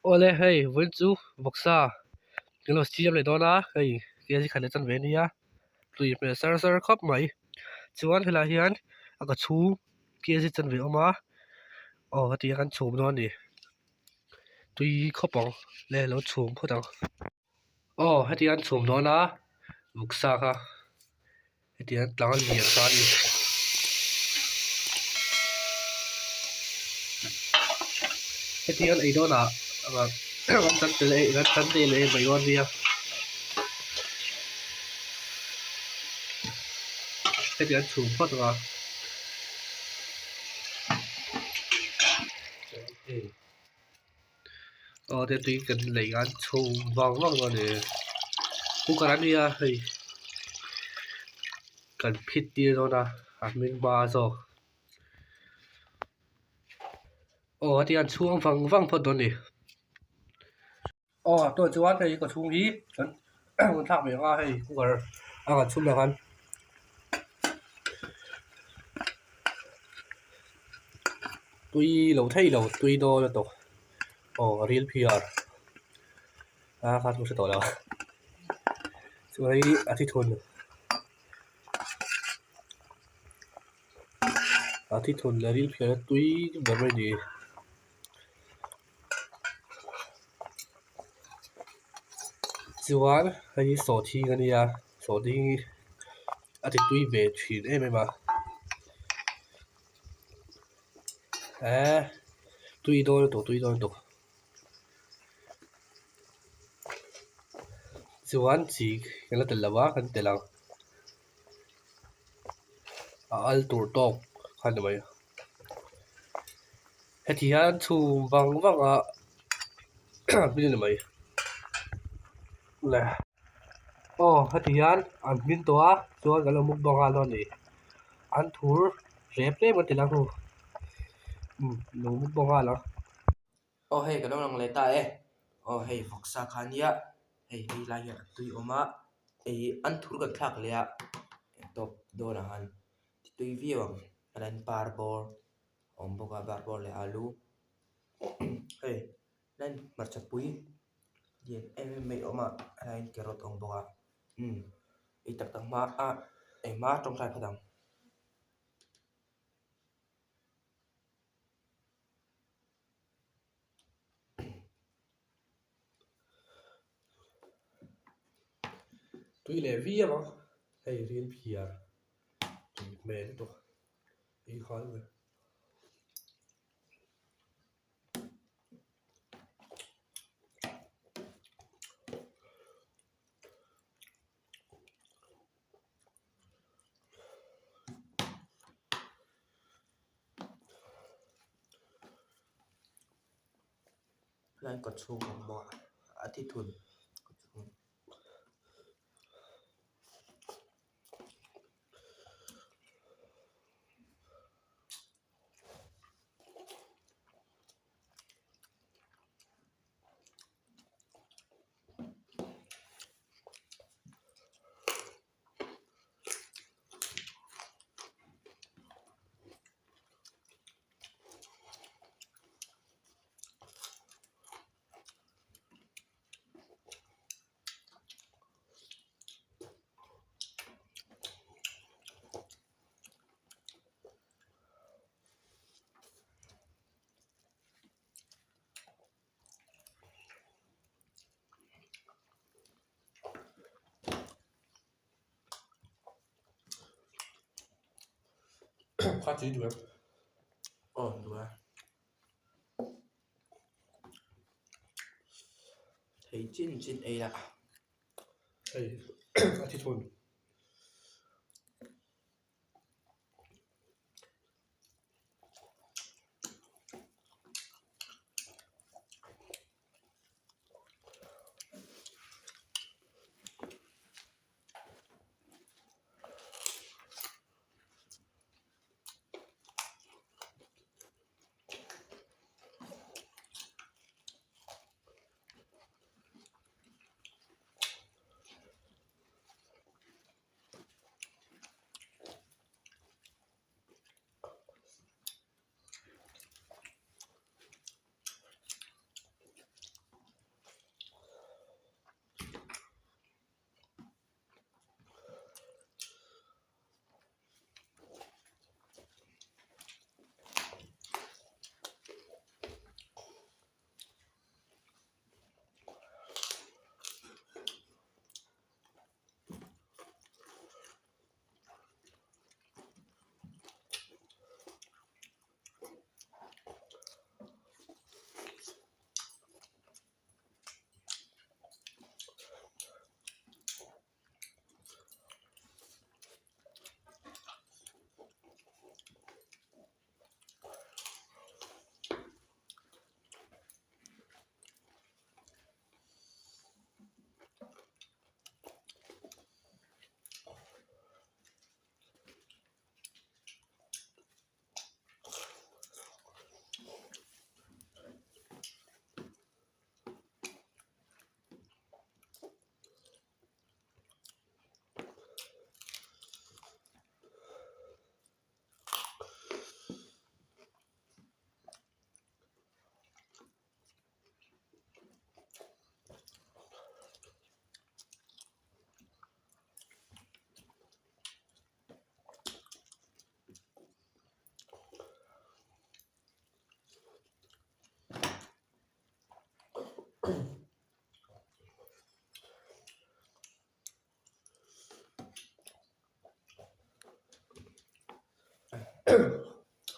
Ole hei vun chu boksa kilo siam le dona hei kia si khane chan ve nia tui me sar khop mai chuan hela hian aka chhum kia si chan ve oma hati kan chhum no ni tui khopang le lo chhum photang hati an chhum no na boksa kha hati an tlang ni sa ni hati an ei dona anga kan chan te le kan chan te le mai wan nia hati an chhum photanga thế tuy cần lấy ăn chôm vòng vòng rồi để cũng có ăn đi à thì cần phít đi rồi na mình ba rồi thì ăn chuông vòng vòng phật rồi nè tôi chú ăn thì có chuông ý cần mình thắc về nga thì cũng có ăn chuông được ăn tuy lâu tuy đô là tổ real PR khá cũng sẽ tổ đâu chú ấy thì thôn thì thôn là real PR tuy cái bờ này chuan hei saw thi ania saw ding ati tui ve thin em a tui do chuan chi kan la tel lawa kan telang al tur tok khan mai heti han chhum wang a min mai le heti han an min to a chuan kan lo muk donga lo ni an thur rep le ma telang hu lo muk donga lo Hey, cái đó là người ta hey, phật sa khania hey lai ya tui oma an thur kan thak le a top do na han tui viewang alan barbor boka barbor le alu hey nan marchat pui yen me oma alan kerot boka tak tak ma ma trong sai phadang tui le vi ama hei real PR tui me to ei khal me lan có chung bo thi thun khá chỉ được đúng à thấy chín ấy là hei thi thun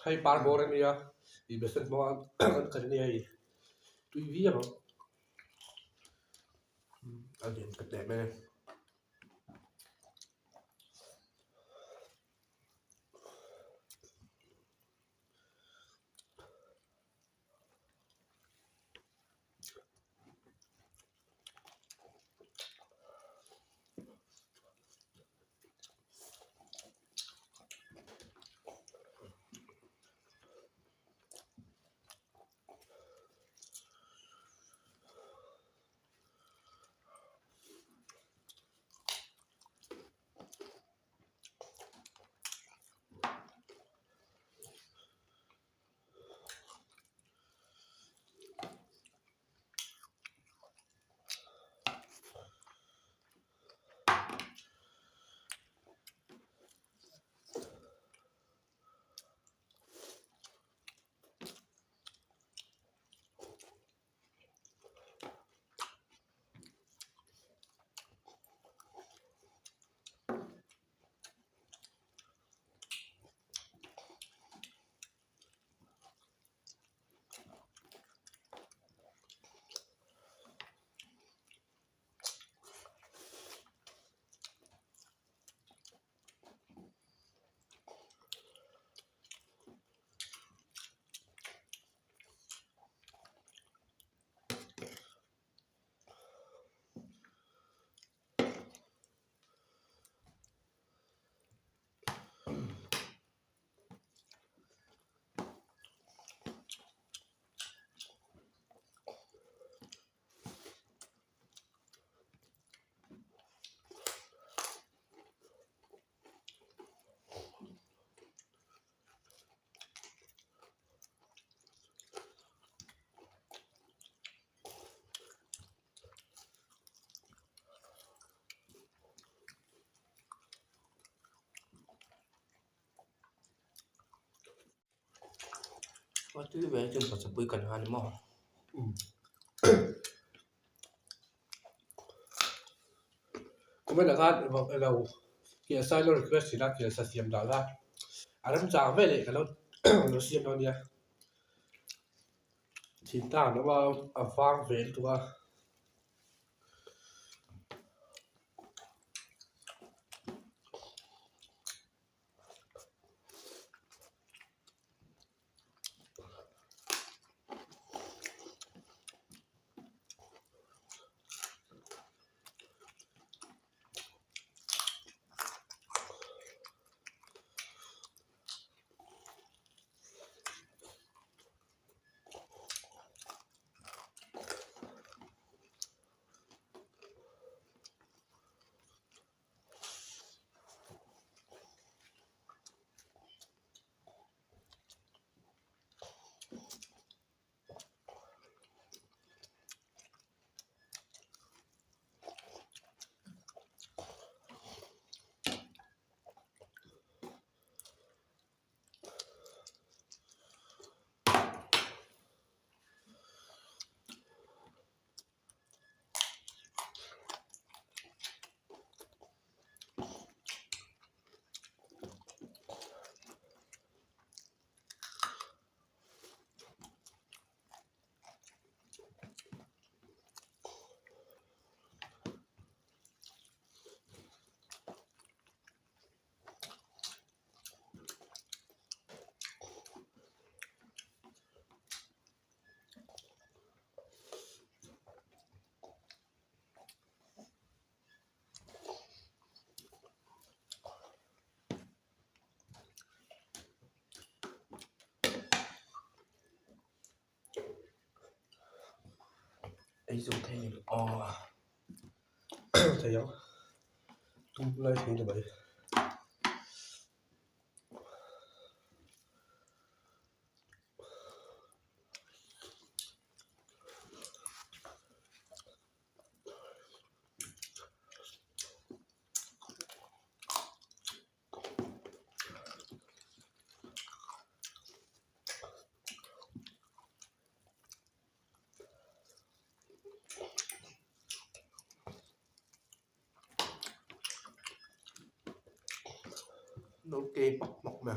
hay par bor ni ya investment mo kan ni ai tu vi ya again ka te me Có thứ về chừng phải sắp bưởi cần hàng mà kuma da kan lo ki asai lo request sila ki sa siam da la aram cha ve le ka lo lo siam no nia thin ta no ba a fang ve tu a ấy dùng thêm ồ thấy không tum lai thei le bai ok mọc mọc mà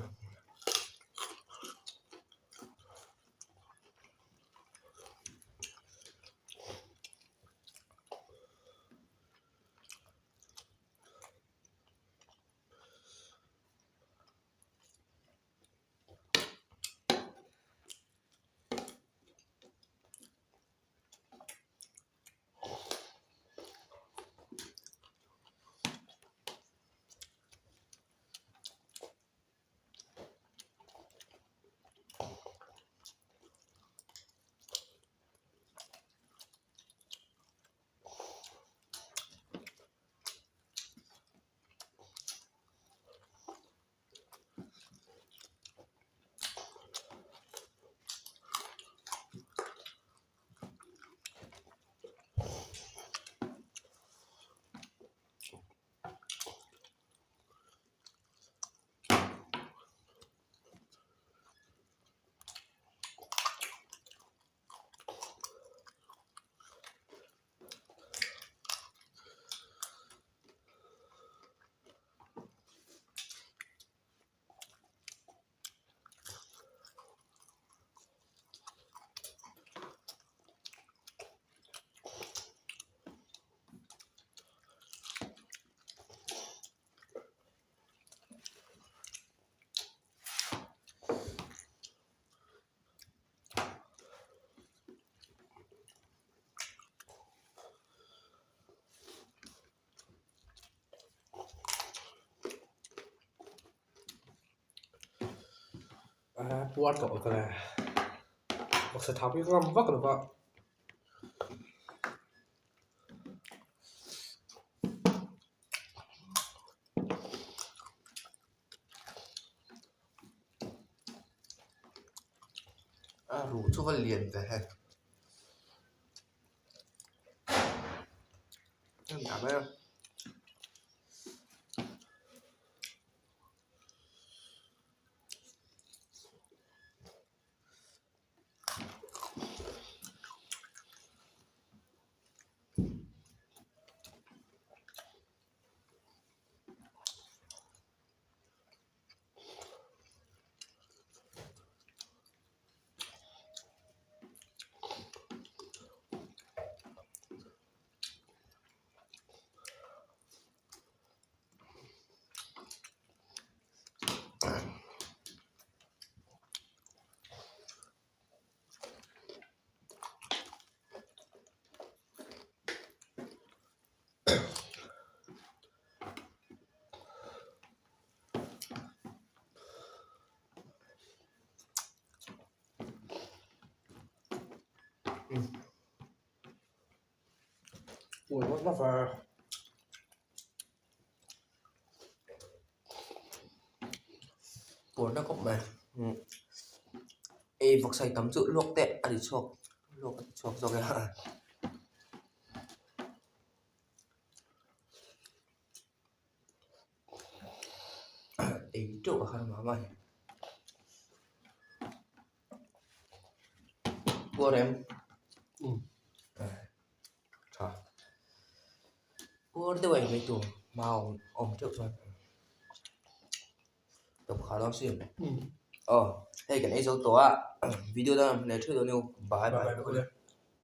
buat kok kala boksa thapi ngam vak lo ba rủ cho vào liền về hay em cảm ơn ủa nó vào buồn nó cũng mà ê vọc xay tắm rượu luộc tệ đi chuộc rồi hả ê rượu hả mà mày buồn em trời buồn tôi mấy tù màu ổn rượu rồi độc khá lắm xuyên hey cái này dấu tổ video đó lấy thứ đồ nhiều bye bye